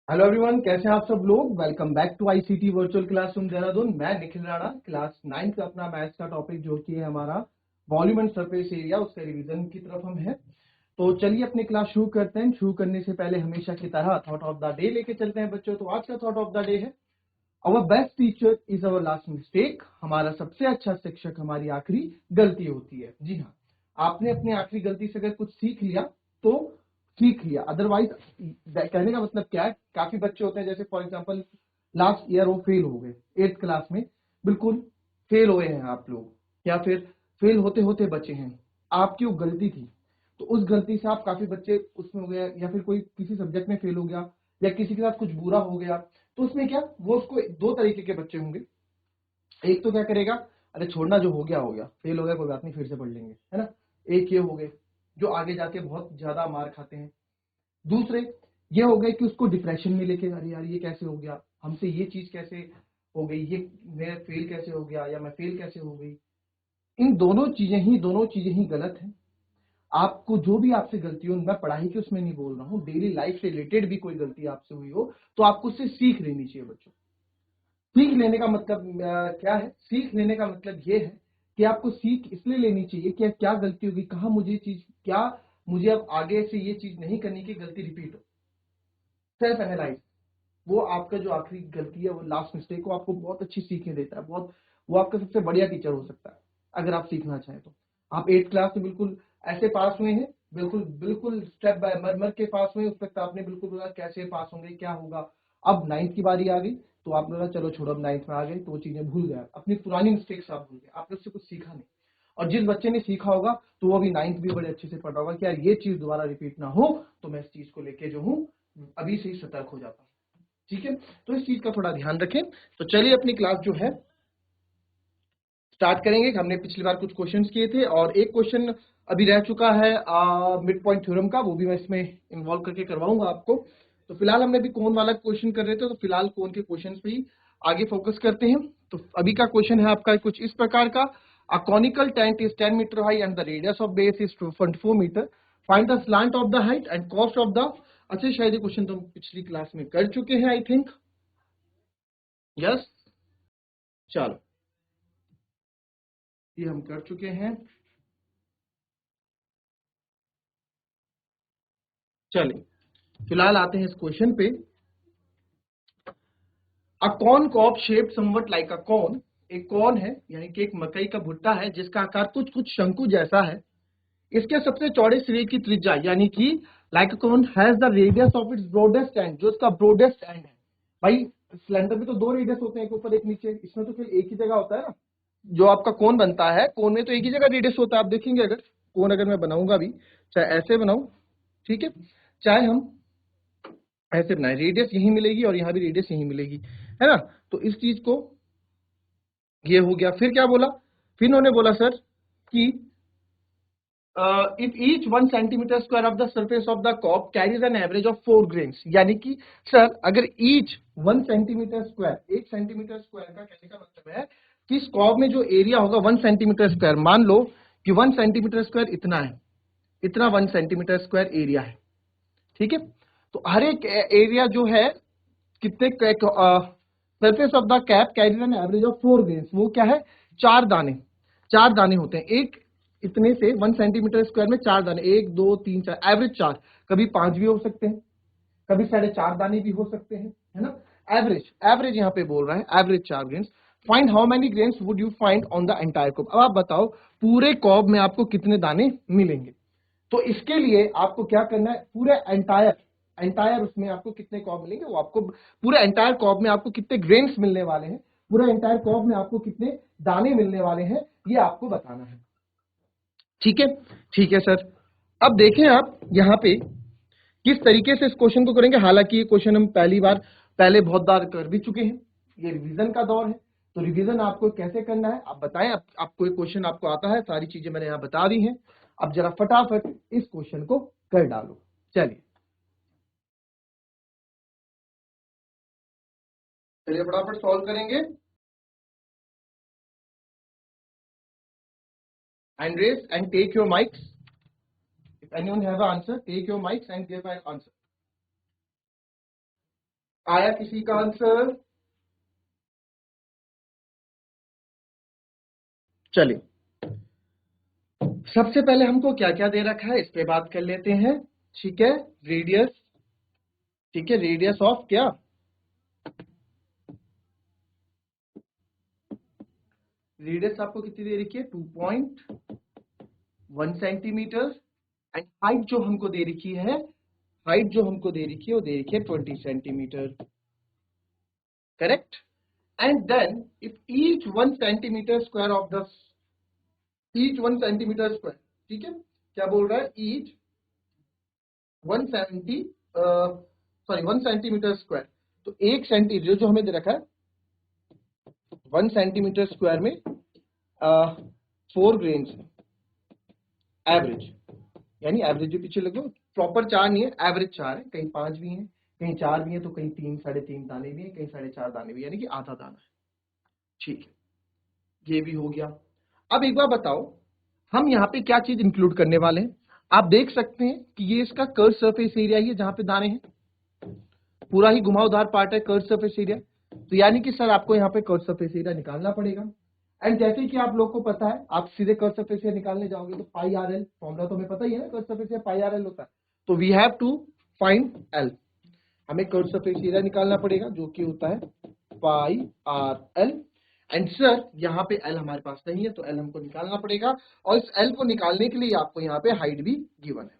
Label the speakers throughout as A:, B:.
A: Hello everyone, कैसे हैं आप सब लोग। Welcome back to ICT virtual classroom Dehradun. मैं निखिल राणा, क्लास 9 का अपना मैथ्स का टॉपिक जो कि है हमारा वॉल्यूम एंड सरफेस एरिया, उसके रिवीजन की तरफ हम हैं। तो चलिए अपनी क्लास शुरू करते हैं। शुरू करने से पहले हमेशा की तरह थॉट ऑफ द डे लेके चलते हैं बच्चों। तो आज का थॉट ऑफ द डे है our best teacher is our last mistake. हमारा सबसे अच्छा शिक्षक हमारी आखिरी गलती होती है। जी हाँ, आपने अपनी आखिरी गलती से अगर कुछ सीख लिया तो सीख लिया, अदरवाइज कहने का मतलब क्या है, काफी बच्चे होते हैं जैसे फॉर एग्जांपल लास्ट ईयर वो फेल हो गए 8th क्लास में, बिल्कुल फेल हुए हैं आप लोग, या फिर फेल होते होते बचे हैं, आपकी वो गलती थी। तो उस गलती से आप काफी बच्चे उसमें हो गया, या फिर कोई किसी सब्जेक्ट में फेल हो गया, या किसी के साथ कुछ बुरा हो गया, तो उसमें क्या वो उसको दो तरीके के बच्चे होंगे। एक तो क्या करेगा, अरे छोड़ना, जो हो गया फेल हो गया, कोई बात नहीं, फिर से पढ़ लेंगे, है ना। एक ये हो गए जो आगे जाके बहुत ज्यादा मार खाते हैं। दूसरे ये हो गए कि उसको डिप्रेशन में लेके, अरे यार ये कैसे हो गया, हमसे ये चीज कैसे हो गई, ये मैं फेल कैसे हो गया, या मैं फेल कैसे हो गई। इन दोनों चीजें ही गलत हैं। आपको जो भी आपसे गलती हो, मैं पढ़ाई की उसमें नहीं बोल रहा हूँ, डेली लाइफ से रिलेटेड भी कोई गलती आपसे हुई हो तो आपको उससे सीख लेनी चाहिए बच्चों। सीख लेने का मतलब क्या है, सीख लेने का मतलब ये है कि आपको सीख इसलिए लेनी चाहिए कि क्या गलती होगी, कहाँ मुझे चीज, क्या मुझे अब आगे से ये चीज नहीं करनी कि गलती रिपीट हो। सेल्फ एनालाइज, वो आपका जो आखिरी गलती है, वो लास्ट मिस्टेक को आपको बहुत अच्छी सीखें देता है। बहुत, वो आपका सबसे बढ़िया टीचर हो सकता है अगर आप सीखना चाहें तो। आप 8th क्लास में बिल्कुल ऐसे पास हुए हैं, बिल्कुल बिल्कुल स्टेप बाय मर मर के पास हुए, उस तक आपने बिल्कुल बोला कैसे पास होंगे, क्या होगा। अब 9th की बारी आ गई तो आपने बोला चलो छोड़ो, अब 9th में आ गए तो वो चीजें भूल गए, अपनी पुरानी मिस्टेक्स आप भूल गए, आपने उससे कुछ सीखा नहीं। और जिस बच्चे ने सीखा होगा तो वो भी 9th भी बड़े अच्छे से पढ़ रहा होगा कि यार ये चीज दोबारा रिपीट ना हो, तो मैं इस चीज को लेके जो हूँ अभी से ही सतर्क हो जाता हूँ। ठीक है, तो इस चीज का थोड़ा ध्यान रखें। तो चलिए अपनी क्लास जो है स्टार्ट करेंगे। हमने पिछली बार कुछ क्वेश्चंस किए थे और एक क्वेश्चन अभी रह चुका है मिड पॉइंट थ्योरम का, वो भी मैं इसमें इन्वॉल्व करके करवाऊंगा आपको। तो फिलहाल हमने अभी कोन वाला क्वेश्चन कर रहे थे, तो फिलहाल कोन के क्वेश्चन पे ही आगे फोकस करते हैं। तो अभी का क्वेश्चन है आपका कुछ इस प्रकार का, a conical tent is 10 metre high and the radius of base is 24 metre, find the slant of the height and cost of the. अच्छा, शायद ये क्वेश्चन तो हम पिछली क्लास में कर चुके हैं, आई थिंक। यस, चलो ये हम कर चुके हैं। चलिए फिलहाल आते हैं इस क्वेश्चन पे। A corn cob shaped somewhat like a corn, एक कॉर्न है यानी कि एक मकई का भुट्टा है जिसका आकार कुछ कुछ शंकु जैसा है। इसके सबसे चौड़े सिरे की त्रिज्या यानी कि like a corn has the radius of its broadest and, जो इसका ब्रॉडेस्ट एंड है। भाई सिलेंडर में तो दो रेडियस होते हैं, एक ऊपर एक नीचे, इसमें तो फिर एक ही जगह होता है ना। जो आपका कोन बनता है, कोन में तो एक ही जगह रेडियस होता है। आप देखेंगे अगर कोन अगर मैं बनाऊंगा भी, चाहे ऐसे बनाऊं, ठीक है, चाहे हम ऐसे बनाए, रेडियस यही मिलेगी और यहाँ भी रेडियस यही मिलेगी, है ना। तो इस चीज को, ये हो गया। फिर क्या बोला, फिर उन्होंने बोला सर कि if each 1 centimetre square of the surface of the cob carries an average of 4 grains, यानी कि सर अगर each 1 centimetre square, 1 centimetre square का कहने का मतलब है कि इस कॉप में जो एरिया होगा 1 सेंटीमीटर स्क्वायर, मान लो कि 1 सेंटीमीटर स्क्वायर इतना है, इतना 1 सेंटीमीटर स्क्वायर एरिया है, ठीक है। तो हर एक एरिया जो है कितने, surface of the cap carries an average of 4 grains, वो क्या है, 4 दाने, 4 दाने होते हैं। एक इतने से 1 सेंटीमीटर स्क्वायर में 4 दाने, 1 2 3 4, एवरेज 4, कभी 5 भी हो सकते हैं, कभी 4.5 दाने भी हो सकते हैं, है ना। एवरेज, एवरेज यहाँ पे बोल रहा है, average 4 grains. Find how many grains would you find on the entire cob. अब आप बताओ पूरे कॉब में आपको कितने दाने मिलेंगे। तो इसके लिए आपको क्या करना है, पूरे एंटायर एंटायर उसमें आपको कितने कॉब मिलेंगे, वो आपको पूरे एंटायर कॉब में आपको कितने ग्रेन्स मिलने वाले हैं, पूरे एंटायर कॉब में आपको कितने दाने मिलने वाले हैं, ये आपको बताना है। ठीक है, ठीक है सर। अब देखें आप यहाँ पे किस तरीके से इस क्वेश्चन को करेंगे। हालांकि ये क्वेश्चन हम पहले बहुत बार कर भी चुके हैं, ये रिवीजन का दौर है। तो रिवीजन आपको कैसे करना है आप बताएं। आपको एक क्वेश्चन आपको आता है, सारी चीजें मैंने यहाँ बता दी हैं। अब जरा फटाफट इस क्वेश्चन को कर डालो। चलिए चलिए फटाफट सॉल्व करेंगे। And raise and take your mics, if anyone have answer take your mics and give an answer. आया किसी का आंसर? चलिए, सबसे पहले हमको क्या क्या दे रखा है इस पे बात कर लेते हैं। ठीक है, रेडियस, ठीक है, रेडियस ऑफ क्या, रेडियस आपको कितनी दे रखी है, 2.1 सेंटीमीटर। एंड हाइट जो हमको दे रखी है, हाइट जो हमको दे रखी है वो दे रखी है 20 centimetre, correct. And then if each 1 centimetre square of the, each 1 centimetre square, ठीक है, क्या बोल रहा है, ईच 170 सॉरी 1 सेंटीमीटर स्क्वायर, तो 1 सेंटीमीटर जो हमें दे रखा है 1 सेंटीमीटर स्क्वायर में 4 ग्रेन्स एवरेज, यानी एवरेज जो पीछे लगो, प्रॉपर 4 नहीं है, एवरेज 4 है, कहीं 5 भी हैं, कहीं 4 भी है, तो कहीं 3 3.5 दाने भी हैं, कहीं 4.5 दाने भी, यानी कि आधा दाना है। ठीक है, ये भी हो गया। अब एक बार बताओ, हम यहाँ पे क्या चीज इंक्लूड करने वाले हैं। आप देख सकते हैं कि ये इसका कर्व सरफेस एरिया ही है, जहां पे दाने हैं, पूरा ही घुमावदार पार्ट है कर्व सरफेस एरिया। तो यानी कि सर आपको यहाँ पे कर्व सरफेस एरिया निकालना पड़ेगा। एंड जैसे कि आप लोग को पता है, आप सीधे कर्व सरफेस एरिया निकालने जाओगे तो पाई आर एल, फॉर्मूला तो हमें पता ही है ना, curve surface area pi r l होता है। तो we have to find l, हमें कर्व सरफेस एरिया निकालना पड़ेगा जो कि होता है pi r l. And sir यहाँ पे एल हमारे पास नहीं है, तो एल हमको निकालना पड़ेगा, और इस एल को निकालने के लिए आपको यहाँ पे हाइट भी गिवन है।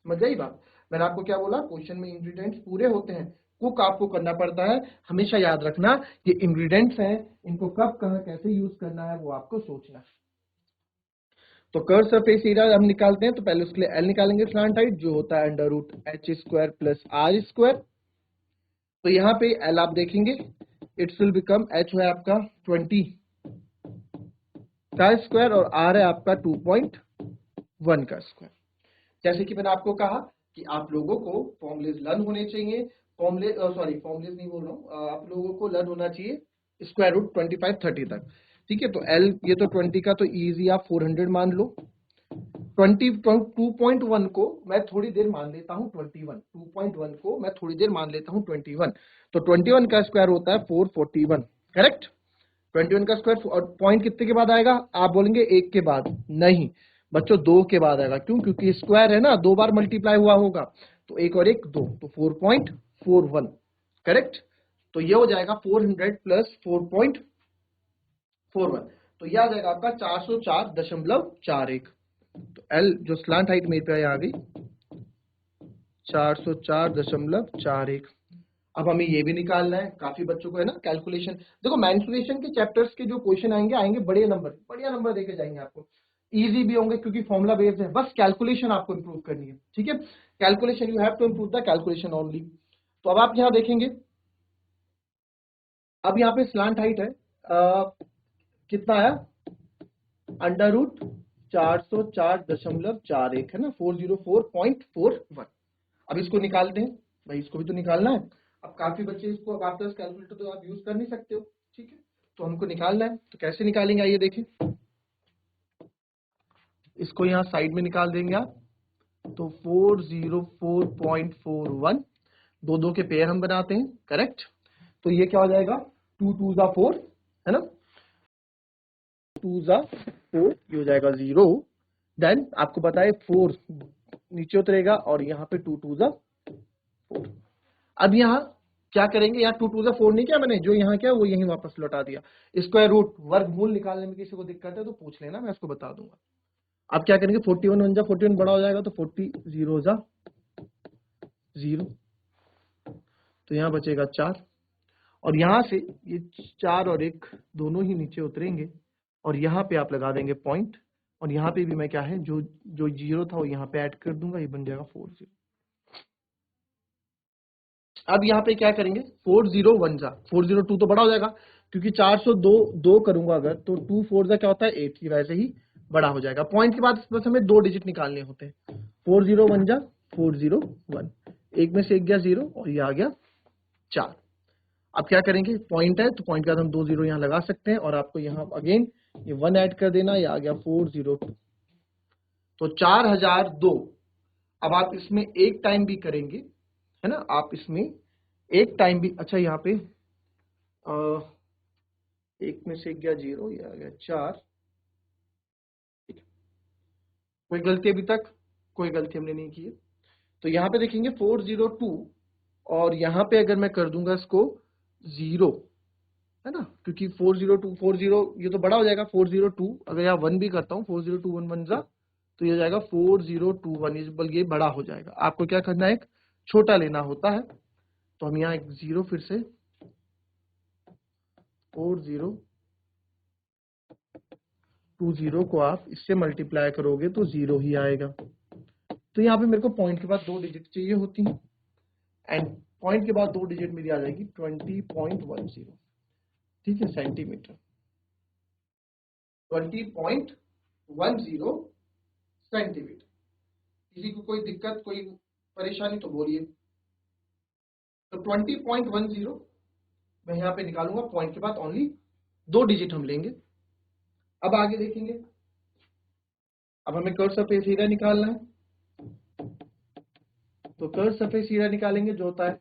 A: समझ आई बात? मैंने आपको क्या बोला, क्वेश्चन में इंग्रेडिएंट्स पूरे होते हैं, कुक आपको करना पड़ता है। हमेशा याद रखना, ये इंग्रेडिएंट्स हैं, इनको कब कहाँ कैसे यूज करना है वो आपको सोचना है। तो कर्व सरफेस एरिया हम निकालते हैं, तो पहले उसके लिए एल निकालेंगे, स्लांट हाइट जो होता है under root h square plus r square. तो यहाँ पे एल आप देखेंगे, इट्स विल बिकम, एच है आपका 20 का स्क्वायर और आर है आपका 2.1 का स्क्वायर। जैसे कि मैंने आपको कहा कि आप लोगों को फॉर्मुलेज लर्न होने चाहिए, फॉर्मुले सॉरी फॉर्मुलेज नहीं बोल रहा हूँ, आप लोगों को लर्न होना चाहिए स्क्वायर रूट 25 30 तक। ठीक है, तो एल ये तो 20 का तो इजी आप 400 मान लो, 2.1 को मैं थोड़ी देर मान लेता हूँ 21, 2.1 को मैं थोड़ी देर मान लेता हूँ 21, तो 21 का स्क्वायर होता है 441, करेक्ट। 21 का स्क्वायर, और पॉइंट कितने के बाद आएगा, आप बोलेंगे 1 के बाद, नहीं बच्चों 2 के बाद आएगा, क्यों, क्योंकि स्क्वायर है ना, 2 बार मल्टीप्लाई हुआ होगा, तो 1 और 1 2, तो 4.41, करेक्ट। तो ये हो जाएगा 400 प्लस 4.41, तो यह आ जाएगा आपका 404.41। तो एल जो स्लांट हाइट मेरे पे आ गई 404.41। अब हमें ये भी निकालना है, काफी बच्चों को है ना कैलकुलेशन, देखो मेंसुरेशन के चैप्टर्स के जो क्वेश्चन आएंगे आएंगे बढ़िया नंबर देके जाएंगे आपको, इजी भी होंगे क्योंकि फॉर्मुला बेस्ड है, बस कैलकुलेशन आपको इंप्रूव करनी है। ठीक है, calculation, you have to improve the calculation only. तो अब आप यहाँ देखेंगे, अब यहाँ पे स्लांट हाइट है कितना आया, अंडर रूट 404.41 है ना, 404.41। अब इसको निकालते हैं, भाई इसको भी तो निकालना है। अब काफी बच्चे इसको अब आफ्टर कैलकुलेटर तो आप यूज कर नहीं सकते हो, ठीक है, तो हमको निकालना है, तो कैसे निकालेंगे आइए देखें। इसको यहाँ साइड में निकाल देंगे आप, तो 404.41, दो दो के पेयर हम बनाते हैं, करेक्ट। तो ये क्या हो जाएगा, 2 2 जा 4 है ना, 2 जा 4, ये हो जाएगा 0। देन आपको पता है 4 नीचे उतरेगा और यहाँ पे 2 2 जा 4। अब यहाँ क्या करेंगे, यहाँ 2 2 जा 4 नहीं किया मैंने, जो यहाँ क्या वो यहीं वापस लौटा दिया। स्क्वायर रूट वर्गमूल निकालने में किसी को दिक्कत है तो पूछ लेना, मैं इसको बता दूंगा। अब क्या करेंगे, 41 1 जा 41 बड़ा हो जाएगा, तो 40 0 जा 0, तो यहाँ बचेगा 4, और यहाँ से ये 4 और 1 दोनों ही नीचे उतरेंगे, और यहाँ पे आप लगा देंगे पॉइंट, और यहाँ पे भी मैं क्या है, जो जो 0 था वो यहाँ पे ऐड कर दूंगा, ये बन जाएगा 40। अब यहाँ पे क्या करेंगे, 401 जा 402 तो बड़ा हो जाएगा, क्योंकि 402 2 करूंगा अगर, तो 2 4 जा क्या होता है 8, की वैसे ही बड़ा हो जाएगा। पॉइंट के बाद बस हमें 2 डिजिट निकालने होते हैं, 401 जा 401, एक में से एक गया 0 और ये आ गया 4। अब क्या करेंगे, पॉइंट है तो पॉइंट के बाद हम 2 0 यहाँ लगा सकते हैं, और आपको यहाँ अगेन ये 1 ऐड कर देना, ये आ गया 402, तो 4002। अब आप इसमें एक टाइम भी करेंगे, है ना, आप इसमें एक टाइम भी, अच्छा यहाँ पे एक में से गया 0, ये आ गया 4। कोई गलती अभी तक? कोई गलती हमने नहीं की है। तो यहाँ पे देखेंगे 402, और यहाँ पे अगर मैं कर दूंगा इसको 0, है ना, क्योंकि 402 40 ये तो बड़ा हो जाएगा। 402 अगर यहाँ 1 भी करता हूँ, 4021 1 जा, तो ये हो जाएगा 4021, ये बल्कि ये बड़ा हो जाएगा। आपको क्या करना है, एक छोटा लेना होता है। तो हम यहाँ एक 0 फिर से 4020 को आप इससे मल्टीप्लाई करोगे तो 0 ही आएगा। तो यहाँ पे मेरे को पॉइंट के बाद 2 डिजिट चाहिए होती हैं, एंड पॉइंट के बाद 2 डिजिट मेरी आ जाएगी 20.10, ठीक है, सेंटीमीटर। 20.10 सेंटीमीटर। किसी को कोई दिक्कत, कोई परेशानी तो बोलिए। तो 20.10 मैं यहाँ पे निकालूंगा, पॉइंट के बाद ओनली 2 डिजिट हम लेंगे। अब आगे देखेंगे, अब हमें कर्व सरफेस एरिया निकालना है। तो कर्व सरफेस एरिया निकालेंगे जो होता है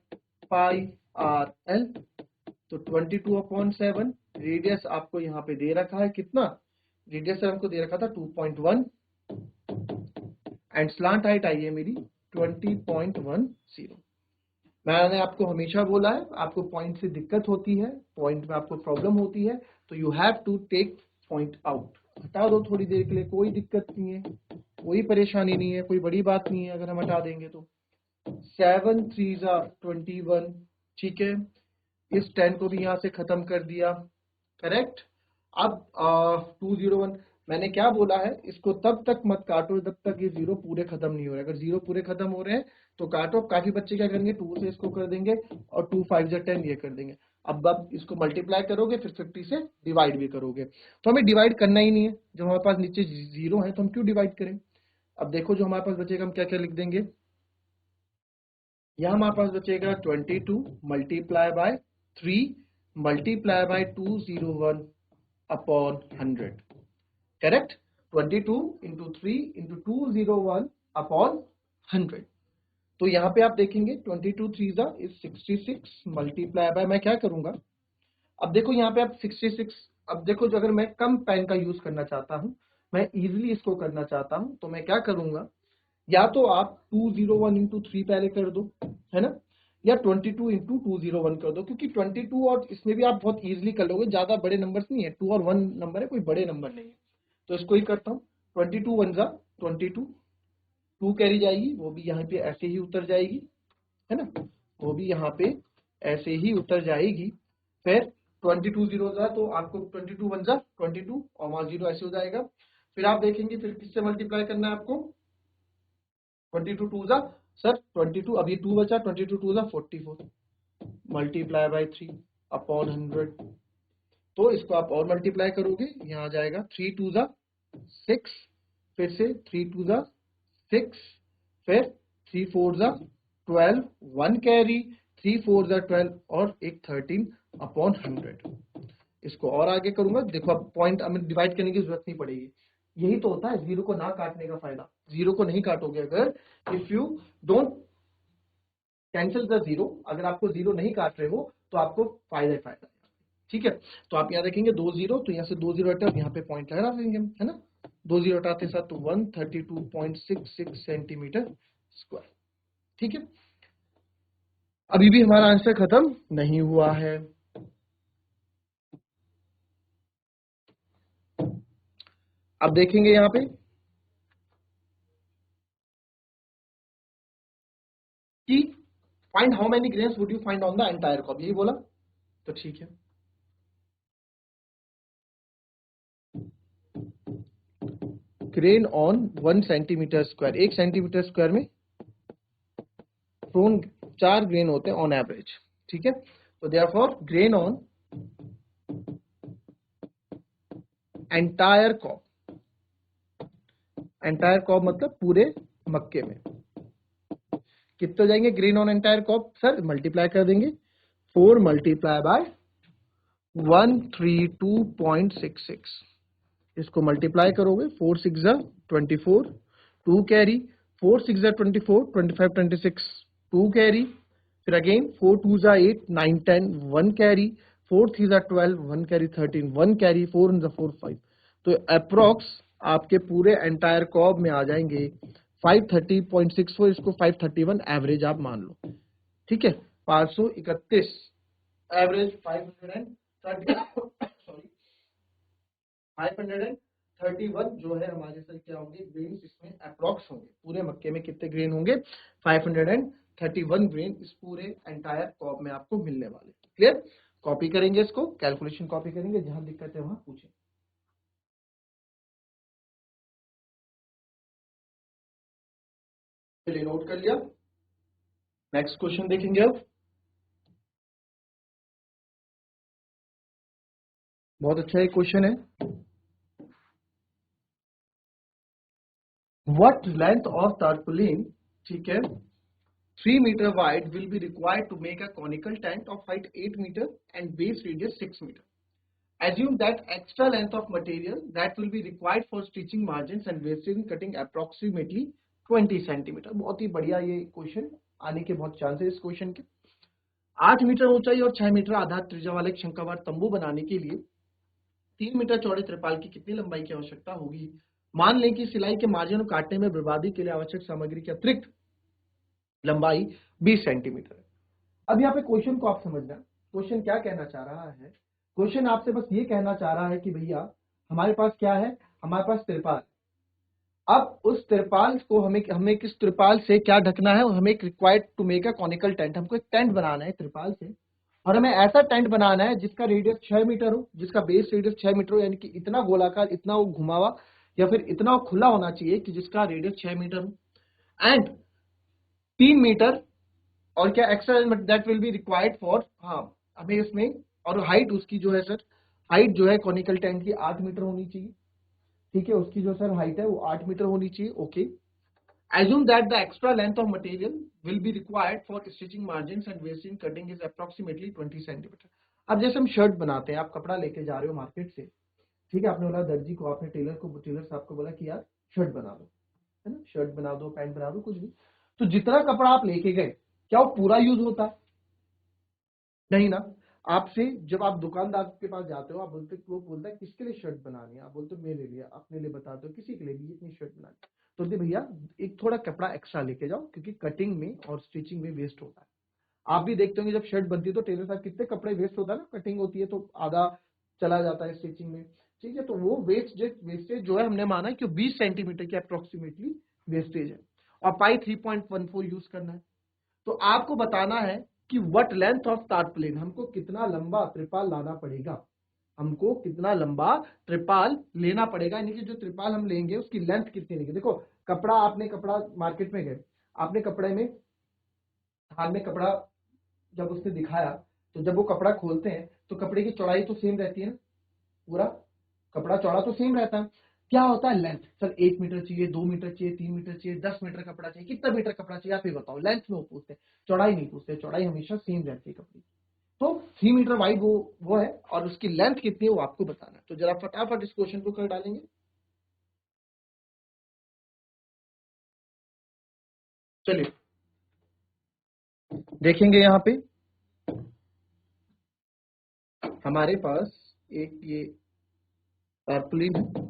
A: पाई आर एल। तो 22/7, रेडियस आपको यहाँ पे दे रखा है कितना, रेडियस हमको दे रखा था 2.1, एंड स्लांट हाइट आई है मेरी 20.10। मैंने आपको हमेशा बोला है, आपको पॉइंट से दिक्कत होती है, पॉइंट में आपको प्रॉब्लम होती है, तो you have to take point out, हटा दो थोड़ी देर के लिए, कोई दिक्कत नहीं है, कोई परेशानी नहीं है, कोई बड़ी बात नहीं है अगर हम हटा देंगे तो। 7 3 21, ठीक है। इस 10 को भी यहां से खत्म कर दिया, करेक्ट। अब 201, मैंने क्या बोला है, इसको तब तक मत काटो जब तक ये 0 पूरे खत्म नहीं हो रहे। अगर 0 पूरे खत्म हो रहे हैं तो काटो। काफी बच्चे क्या करेंगे, 2 से इसको कर देंगे और 2 5 10 ये कर देंगे। अब इसको मल्टीप्लाई करोगे, फिर 50 से डिवाइड भी करोगे। तो हमें डिवाइड करना ही नहीं है, जब हमारे पास नीचे 0 है तो हम क्यों डिवाइड करें। अब देखो जो हमारे पास बचेगा, हम क्या क्या लिख देंगे। यहाँ हमारे पास बचेगा 22 multiply by 3 multiply by 201 upon 100, correct. 22 into 3 into 201 upon 100। तो यहाँ पे आप देखेंगे 22 3 इज 66 मल्टीप्लाई बाय, मैं क्या करूंगा, अब देखो यहाँ पे आप 66, अब देखो जो अगर मैं कम पेन का यूज करना चाहता हूँ, मैं इजिली इसको करना चाहता हूँ, तो मैं क्या करूंगा, या तो आप 201 इंटू 3 पहले कर दो, है ना, या 22 इंटू 201 कर दो, क्योंकि 22 और इसमें भी आप बहुत इजीली कर लोगे, ज्यादा बड़े नंबर्स नहीं है, 2 और 1 नंबर है, कोई बड़े नंबर नहीं है। तो इसको ही करता हूँ, 22 1 जा 22, 2 कैरी जाएगी, वो भी यहाँ पे ऐसे ही उतर जाएगी, है ना, वो भी यहाँ पे ऐसे ही उतर जाएगी। फिर 22 0 जा, तो आपको 22 1 जा 22 और वहां 0 ऐसे हो जाएगा। फिर आप देखेंगे फिर किससे मल्टीप्लाई करना है आपको, 22 2 जा, सर 22, अभी 2 बचा, 22 2 जा 44 मल्टीप्लाई बाय 3 अपॉन 100। तो इसको आप और मल्टीप्लाई करोगे, यहाँ आ जाएगा 3 2 जा 6, फिर से 3 2 जा 6, फिर 3 4 जा 12, 1 कैरी, 3 4 जा 12 और एक 13 अपॉन 100। इसको और आगे करूंगा, देखो अब पॉइंट हमें डिवाइड करने की जरूरत नहीं पड़ेगी। यही तो होता है 0 को ना काटने का फायदा। 0 को नहीं काटोगे अगर, if you don't cancel the 0, अगर आपको 0 नहीं काट रहे हो तो आपको फायदा ही फायदा है, ठीक है। तो आप यहाँ देखेंगे 2 0, तो यहाँ से 2 0 हटा, यहाँ पे पॉइंट लगा देंगे, है ना, 2 0 हटाते साथ तो 132.66 सेंटीमीटर स्क्वायर, ठीक है। अभी भी हमारा आंसर खत्म नहीं हुआ है। अब देखेंगे यहाँ पे कि find how many grains would you find on the entire cob, यही बोला, तो ठीक है। Grain on 1 centimetre square, 1 centimetre square में प्रोन 4 ग्रेन होते हैं ऑन एवरेज, ठीक है। तो therefore grain on entire cob, entire cob मतलब पूरे मक्के में कितने हो जाएंगे grain on entire cob, sir multiply कर देंगे, 4 मल्टीप्लाई बाय 132.66, इसको मल्टीप्लाई करोगे 4 6 24, 2 कैरी, 4 6 24, 25 26, 2 कैरी, फिर अगेन 4 2 जा 8 9 10 1 कैरी, 4 3 जा 12 1 कैरी 13 1 कैरी, 4 1 जा 4 5। तो अप्रोक्स आपके पूरे एंटायर कॉब में आ जाएंगे 530.64, इसको 531 एवरेज आप मान लो। ठीक है, 531 एवरेज 531 जो है हमारे सर क्या होंगे ग्रेन, इसमें अप्रॉक्स होंगे। पूरे मक्के में कितने ग्रेन होंगे? 531 ग्रेन इस पूरे एंटायर कॉप में आपको मिलने वाले। क्लियर? कॉपी करेंगे इसको, कैलकुलेशन कॉपी करेंगे, जहां दिक्कत है वहां पूछें। चलिए नोट कर लिया। नेक्स्ट क्वेश्चन देखेंगे अब। बहुत अच्छा एक क्वेश्चन है। व्हाट लेंथ ऑफ tarpaulin, ठीक है, 3 meter wide will be required to make a conical tent of height 8 meter and base radius 6 meter. Assume that extra length of material that will be required for stitching margins and wastage in cutting approximately 20 centimeter. बहुत ही बढ़िया ये question आने के बहुत chances इस question के। 8 metre ऊंचाई और 6 मीटर आधा त्रिज्या वाले एक शंक्वाकार तंबू बनाने के लिए 3 मीटर चौड़े त्रिपाल की कितनी लंबाई की आवश्यकता होगी? मान लें कि सिलाई के मार्जिन को काटने में बर्बादी के लिए आवश्यक सामग्री की अतिरिक्त लंबाई 20 सेंटीमीटर है। अब यहाँ पे क्वेश्चन को आप समझना, क्वेश्चन क्या कहना चाह रहा है? क्वेश्चन आपसे बस ये कहना चाह रहा है कि भैया हमारे पास क्या है, हमारे पास त्रिपाल। अब उस त्रिपाल को हमें किस त्रिपाल से क्या ढकना है? हमें एक required to make a conical tent, हमको एक टेंट बनाना है त्रिपाल से, और हमें ऐसा टेंट बनाना है जिसका रेडियस 6 मीटर हो, जिसका बेस रेडियस 6 मीटर हो, यानी कि इतना गोलाकार, इतना वो घुमावा या फिर इतना वो खुला होना चाहिए कि जिसका रेडियस 6 मीटर हो, एंड 3 मीटर और क्या extra that will be required for, हाँ हमें इसमें, और हाइट उसकी जो है सर, हाइट जो है कॉनिकल टेंट की 8 मीटर होनी चाहिए। ठीक है, उसकी जो सर हाइट है वो 8 मीटर होनी चाहिए। Okay, assume that the extra length of material will be required for stitching margins and wasting cutting is approximately 20 centimeter. अब जैसे हम शर्ट बनाते हैं, आप कपड़ा लेके जा रहे हो मार्केट से, ठीक है, आपने बोला दर्जी को, आपने टेलर साहब को बोला कि यार शर्ट बना दो, है ना, शर्ट बना दो, पैंट बना दो, कुछ भी। तो जितना कपड़ा आप लेके गए, क्या वो पूरा यूज होता है? नहीं ना। आपसे जब आप दुकानदार के पास जाते हो, आप बोलते, वो बोलता है किसके लिए शर्ट बनानी है, आप बोलते हो मेरे लिए, अपने लिए बताते हो, किसी के लिए भी इतनी शर्ट बनानी, तो बोलते भैया एक थोड़ा कपड़ा एक्स्ट्रा लेके जाओ, क्योंकि कटिंग में और स्टिचिंग में वेस्ट होता है। आप भी देखते होंगे जब शर्ट बनती है तो टेलर साहब कितने कपड़े वेस्ट होता है ना, कटिंग होती है तो आधा चला जाता है स्टिचिंग में। ठीक है, तो वो वेस्टेज जो है हमने माना है कि 20 सेंटीमीटर की अप्रोक्सीमेटली वेस्टेज है, और पाई 3.14 यूज करना है। तो आपको बताना है कि व्हाट लेंथ ऑफ टारपलिन, हमको कितना लंबा त्रिपाल लाना पड़ेगा, हमको कितना लंबा त्रिपाल लेना पड़ेगा, यानी कि जो त्रिपाल हम लेंगे उसकी लेंथ कितनी लेंगे। देखो कपड़ा, आपने कपड़ा मार्केट में गए, आपने कपड़े में, थान में कपड़ा जब उसने दिखाया, तो जब वो कपड़ा खोलते हैं तो कपड़े की चौड़ाई तो सेम रहती है ना, पूरा कपड़ा चौड़ा तो सेम रहता है। क्या होता है लेंथ, सर 1 मीटर चाहिए, 2 मीटर चाहिए, 3 मीटर चाहिए, 10 मीटर कपड़ा चाहिए, कितना मीटर कपड़ा चाहिए आप ये बताओ। लेंथ में वो पूछते हैं, चौड़ाई नहीं पूछते, चौड़ाई हमेशा सेम रहती है कपड़े। तो 3 मीटर वाइड वो है, और उसकी लेंथ कितनी है वो आपको बताना है। तो जरा फटाफट इस क्वेश्चन को कर डालेंगे। चलिए देखेंगे, यहाँ पे हमारे पास एक ये टारपुलिन है।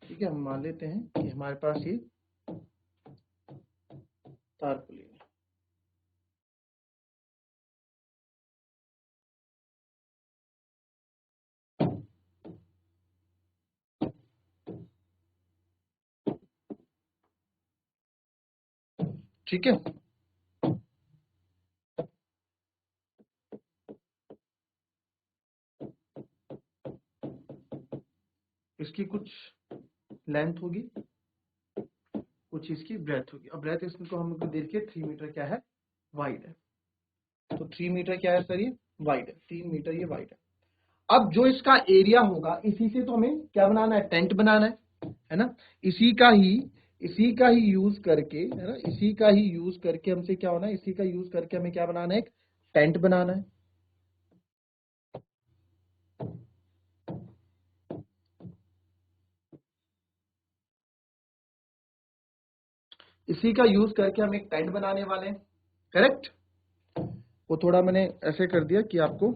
A: ठीक है, हम मान लेते हैं कि हमारे पास ये टारपुलिन है। ठीक है, इसकी कुछ लेंथ होगी, कुछ इसकी ब्रेथ होगी। अब ब्रेथ इसको हम देखिए 3 मीटर क्या है, वाइड है। तो 3 मीटर क्या है सर, ये वाइड है, 3 मीटर ये वाइड है। अब जो इसका एरिया होगा, इसी से तो हमें क्या बनाना है, टेंट बनाना है ना। इसी का ही यूज करके, है ना, इसी का ही यूज करके हमसे क्या होना है, इसी का यूज करके हमें क्या बनाना है, एक टेंट बनाना है। इसी का यूज करके हम एक टेंट बनाने वाले हैं, करेक्ट। वो थोड़ा मैंने ऐसे कर दिया कि आपको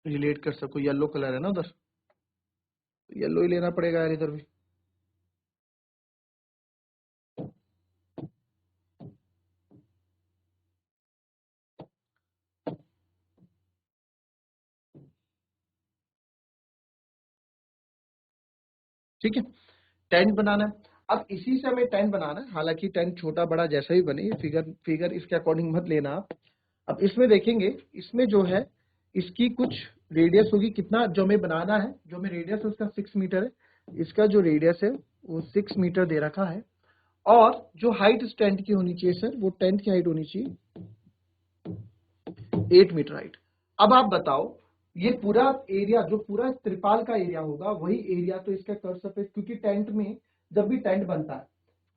A: रिलेट कर सको। येलो कलर है ना उधर, येलो ही लेना पड़ेगा यार इधर भी। ठीक है, टेंट बनाना है। अब इसी से हमें टेंट बनाना है, हालांकि टेंट छोटा बड़ा जैसा ही बने, ये फिगर फिगर इसके अकॉर्डिंग मत लेना आप। अब इसमें देखेंगे, इसमें जो है इसकी कुछ रेडियस होगी, कितना जो हमें बनाना है, जो हमें रेडियस है उसका 6 मीटर है। इसका जो रेडियस है वो 6 मीटर दे रखा है। और जो हाइट इस टेंट की होनी चाहिए सर, वो टेंट की हाइट होनी चाहिए 8 मीटर हाइट। अब आप बताओ, ये पूरा एरिया, जो पूरा त्रिपाल का एरिया होगा, वही एरिया तो इसका कर्व सरफेस, क्योंकि टेंट में जब भी टेंट बनता है,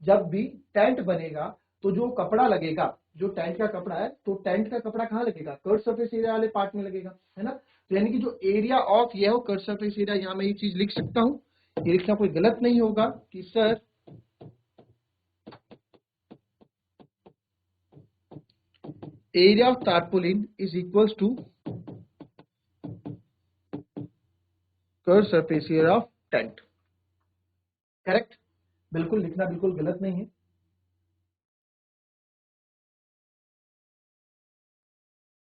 A: जब भी टेंट बनेगा तो जो कपड़ा लगेगा, जो टेंट का कपड़ा है, तो टेंट का कपड़ा कहाँ लगेगा, कर्व सरफेस एरिया वाले पार्ट में लगेगा, है ना। तो यानी कि जो एरिया ऑफ ये हो कर्व सरफेस एरिया, यहां मैं ये चीज लिख सकता हूं, ये लिखना कोई गलत नहीं होगा कि sir area of tarpaulin is equals to curve surface area of tent, correct. बिल्कुल लिखना बिल्कुल गलत नहीं है।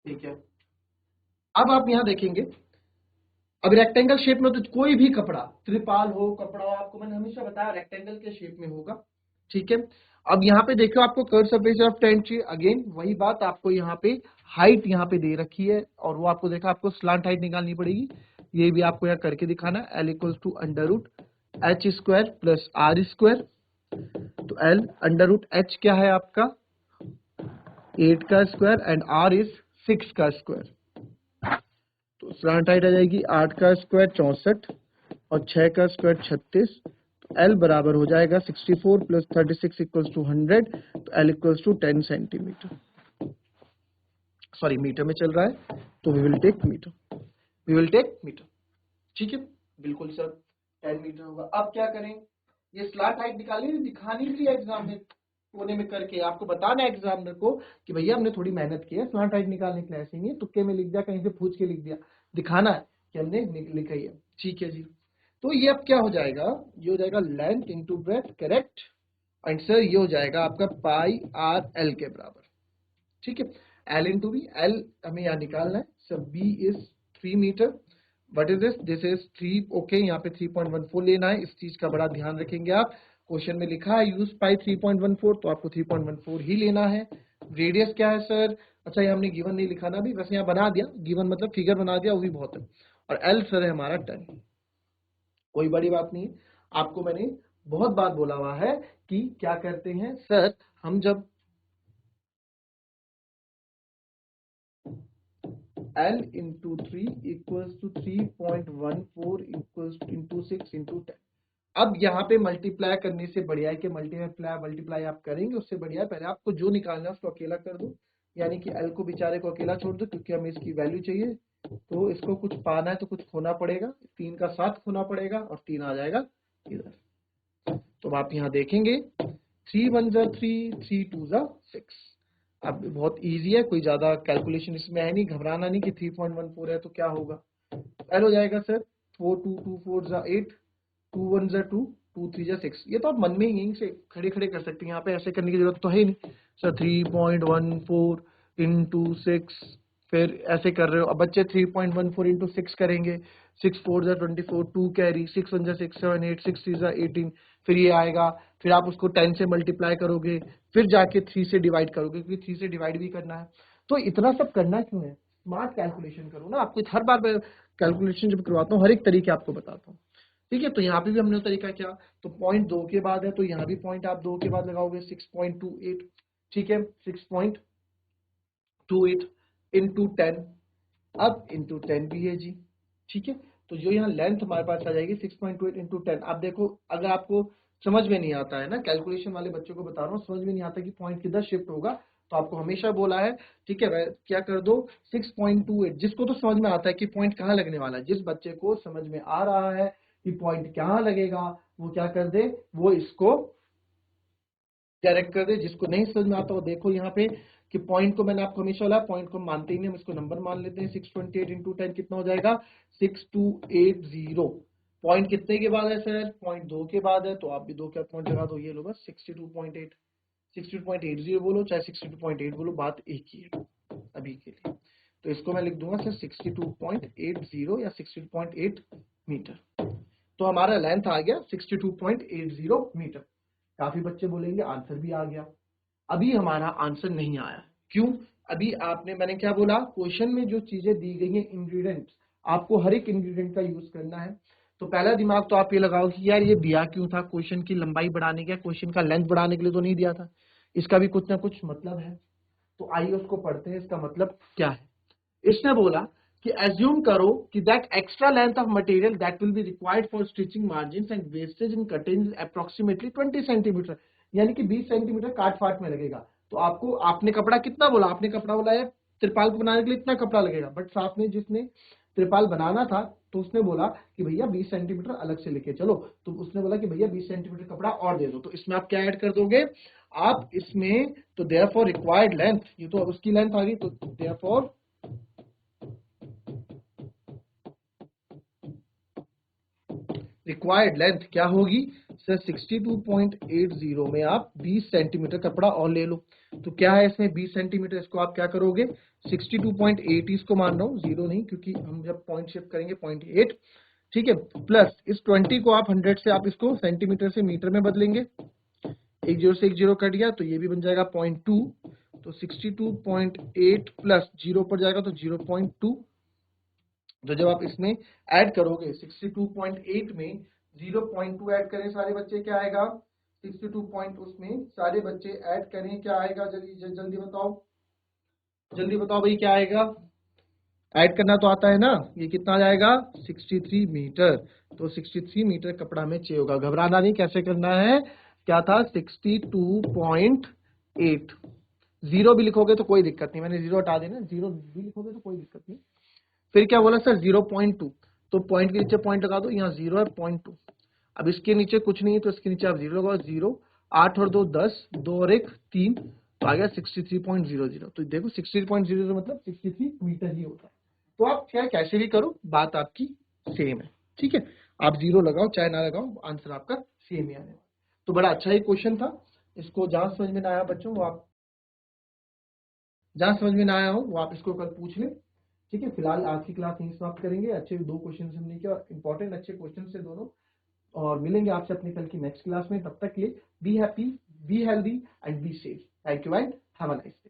A: ठीक है, अब आप यहां देखेंगे, अब रेक्टेंगल शेप में तो कोई भी कपड़ा, त्रिपाल हो, कपड़ा हो, आपको मैंने हमेशा बताया रेक्टेंगल के शेप में होगा। ठीक है, अब यहाँ पे देखो आपको कर्व सरफेस ऑफ टेंट चाहिए, अगेन वही बात, आपको यहाँ पे हाइट यहाँ पे दे रखी है, और वो आपको देखा, आपको स्लांट हाइट निकालनी पड़ेगी। ये भी आपको यहाँ करके दिखाना, l equals to under root h square plus r square. तो एल अंडर रूट एच क्या है आपका 8 का स्क्वायर एंड आर इज 6 का स्क्वायर। तो स्लांट हाइट आ जाएगी 8 का स्क्वायर 64 और 6 का स्क्वायर 36। तो एल बराबर हो जाएगा 64 प्लस 36 इक्वल्स टू 100। तो l equals to 10 centimetre, sorry metre में चल रहा है, तो we will take metre, we will take metre. ठीक है, बिल्कुल सर 10 मीटर होगा। अब क्या करें, ये स्लांट हाइट निकालनी, दिखानी भी है एग्जाम में, कोने में करके आपको बताना है एग्जामिनर को कि भैया हमने थोड़ी मेहनत की है, स्लांट हाइट निकालने के लिए ऐसे नहीं है तुक्के में लिख दिया, कहीं से पूछ के लिख दिया, दिखाना है कि हमने लिखा ही है। ठीक है जी, तो ये अब क्या हो जाएगा, ये हो जाएगा length into breadth, correct. And sir ये हो जाएगा आपका पाई आर एल के बराबर। ठीक है, एल इंटू बी, एल हमें यहाँ निकालना है sir, B is 3 metre, what is this is 3, okay, यहाँ पे 3.14 लेना है, इस चीज का बड़ा ध्यान रखेंगे आप। क्वेश्चन में लिखा है यूज पाई 3.14, तो आपको 3.14 ही लेना है। रेडियस क्या है सर, अच्छा ये हमने गिवन नहीं लिखा ना अभी, बस यहाँ बना दिया, गिवन मतलब फिगर बना दिया, वो भी बहुत है। और एल सर है हमारा 10, कोई बड़ी बात नहीं। आपको मैंने बहुत बार बोला हुआ है कि क्या करते हैं सर, हम जब L into 3 equals to 3.14 equals into 6 into 10। अब यहाँ पे मल्टीप्लाई करने से बढ़िया है कि मल्टीप्लाई आप करेंगे, उससे बढ़िया है पहले आपको जो निकालना है उसको अकेला कर दो, यानी कि L को बेचारे को अकेला छोड़ दो, क्योंकि हमें इसकी वैल्यू चाहिए, तो इसको कुछ पाना है तो कुछ खोना पड़ेगा, 3 का 7 खोना पड़ेगा और 3 आ जाएगा इधर। तो आप यहाँ देखेंगे 3 1 जा 3, 3 2 जा 6। अब बहुत इजी है, कोई ज्यादा कैलकुलेशन इसमें है नहीं, घबराना नहीं कि 3.14 है तो क्या होगा। एल हो जाएगा सर 4 2 2 4 जा 8, 2 1 जा 2, 2 3 जा 6। ये तो आप मन में ही यहीं से खड़े खड़े कर सकते हैं, यहाँ पे ऐसे करने की जरूरत तो है ही नहीं सर। 3.14 इंटू 6, फिर ऐसे कर रहे हो, अब बच्चे 3.14 इंटू 6 करेंगे, 6 4 जा 24, 2 कैरी, 6 1 जा 6 7 8, 6 3 जा 18, फिर ये आएगा, फिर आप उसको 10 से मल्टीप्लाई करोगे, फिर जाके 3 से डिवाइड करोगे, क्योंकि 3 से डिवाइड भी करना है। तो इतना सब करना क्यों है, स्मार्ट कैलकुलेशन करो ना। आपको हर बार कैलकुलेशन जब करवाता हूँ हर एक तरीके आपको बताता हूँ। ठीक है, तो यहाँ पे भी हमने तरीका क्या, तो पॉइंट 2 के बाद है, तो यहाँ भी पॉइंट आप 2 के बाद लगाओगे 6.28। ठीक है, 6.28 इंटू 10, अब इंटू 10 भी है जी। ठीक है, तो जो यहाँ लेंथ हमारे पास आ जाएगी 6.28 इंटू 10। आप देखो, अगर आपको समझ में नहीं आता है ना, कैलकुलेशन वाले बच्चों को बता रहा हूँ, समझ में नहीं आता कि पॉइंट किधर शिफ्ट होगा, तो आपको हमेशा बोला है, ठीक है, क्या कर दो 6.28, जिसको तो समझ में आता है कि पॉइंट कहाँ लगने वाला है, जिस बच्चे को समझ में आ रहा है कि पॉइंट कहाँ लगेगा वो क्या कर दे, वो इसको डायरेक्ट कर दे। जिसको नहीं समझ में आता वो देखो यहाँ पे कि पॉइंट को मैंने आपको हमेशा बोला, पॉइंट को मानते ही नहीं, हम इसको नंबर मान लेते हैं। 628 इंटू 10 कितना हो जाएगा 6280। पॉइंट कितने के बाद है सर, पॉइंट 2 के बाद है, तो आप भी 2 का पॉइंट लगा दो, ये लो बस 62.8, 62.80 बोलो चाहे 62.8 बोलो, बात एक ही है अभी के लिए। तो इसको मैं लिख दूंगा सर 62.80 या 62.8 मीटर। तो हमारा लेंथ आ गया 62.80 मीटर। काफी बच्चे बोलेंगे आंसर भी आ गया। अभी हमारा आंसर नहीं आया, क्यों? अभी आपने, मैंने क्या बोला, क्वेश्चन में जो चीजें दी गई हैं इंग्रेडिएंट्स, आपको हर एक इंग्रेडिएंट का यूज करना है। तो पहला दिमाग तो आप ये लगाओ कि यार ये दिया क्यों था, क्वेश्चन की लंबाई बढ़ाने के, क्वेश्चन का लेंथ बढ़ाने के लिए तो नहीं दिया था, इसका भी कुछ ना कुछ मतलब है। तो आइए उसको पढ़ते हैं, इसका मतलब क्या है। इसने बोला कि एज्यूम करो कि that extra length of material that will be required for stitching margins and wastage in cutting approximately 20 centimetre, यानी कि 20 सेंटीमीटर काट फाट में लगेगा। तो आपको, आपने कपड़ा कितना बोला, आपने कपड़ा बोला है त्रिपाल को बनाने के लिए इतना कपड़ा लगेगा, बट साथ में जिसने त्रिपाल बनाना था तो उसने बोला कि भैया 20 सेंटीमीटर अलग से लेके चलो, तो उसने बोला कि भैया 20 सेंटीमीटर कपड़ा और दे दो। तो इसमें आप क्या ऐड कर दोगे, आप इसमें, तो देयरफॉर रिक्वायर्ड लेंथ, ये तो उसकी लेंथ आ गई, तो देयरफॉर रिक्वायर्ड लेंथ क्या होगी सर, 62.80 में आप 20 सेंटीमीटर कपड़ा और ले लो। तो क्या है इसमें 20 सेंटीमीटर, इसको आप क्या करोगे 62.80 इसको मान रहा हूँ, जीरो नहीं, क्योंकि हम जब पॉइंट शिफ्ट करेंगे 0.8, ठीक है, प्लस इस 20 को आप 100 से आप इसको सेंटीमीटर से मीटर में बदलेंगे, एक जीरो से एक जीरो कट गया तो ये भी बन जाएगा 0.2, तो 62.8 प्लस जीरो पर जाएगा तो 0.2। तो जब आप इसमें ऐड करोगे 62.8 में 0.2 ऐड करें सारे बच्चे, क्या आएगा 62 पॉइंट, उसमें सारे बच्चे ऐड करें क्या आएगा, जल्दी जल्दी बताओ, जल्दी बताओ भाई क्या आएगा, ऐड करना तो आता है ना, ये कितना आ जाएगा 63 मीटर। तो 63 मीटर कपड़ा में चाहिए होगा, घबराना नहीं, कैसे करना है, क्या था 62.8, जीरो भी लिखोगे तो कोई दिक्कत नहीं, मैंने जीरो हटा देना, जीरो भी लिखोगे तो कोई दिक्कत नहीं। फिर क्या बोला सर 0.2, तो पॉइंट के नीचे पॉइंट लगा दो, यहाँ जीरो है 0.2, अब इसके नीचे कुछ नहीं है तो इसके नीचे आप जीरो लगाओ, जीरो, 8 और 2 10, 2 और 1 3, तो आ गया 63.00। तो देखो 63.00 मतलब 63 मीटर ही होता है। तो आप क्या कैसे भी करो, बात आपकी सेम है, ठीक है, आप जीरो लगाओ चाहे ना लगाओ, आंसर आपका सेम ही आने वाला। तो बड़ा अच्छा ही क्वेश्चन था, इसको जहां समझ में ना आया बच्चों वो आप, जहां समझ में ना आया हो वो आप इसको कल पूछ लें, ठीक है। फिलहाल आज की क्लास यहीं समाप्त करेंगे, अच्छे दो क्वेश्चन हमने किया, इंपॉर्टेंट अच्छे क्वेश्चन से दोनों, और मिलेंगे आपसे अपने कल की नेक्स्ट क्लास में। तब तक के लिए be happy, be healthy and be safe. Thank you and have a nice day.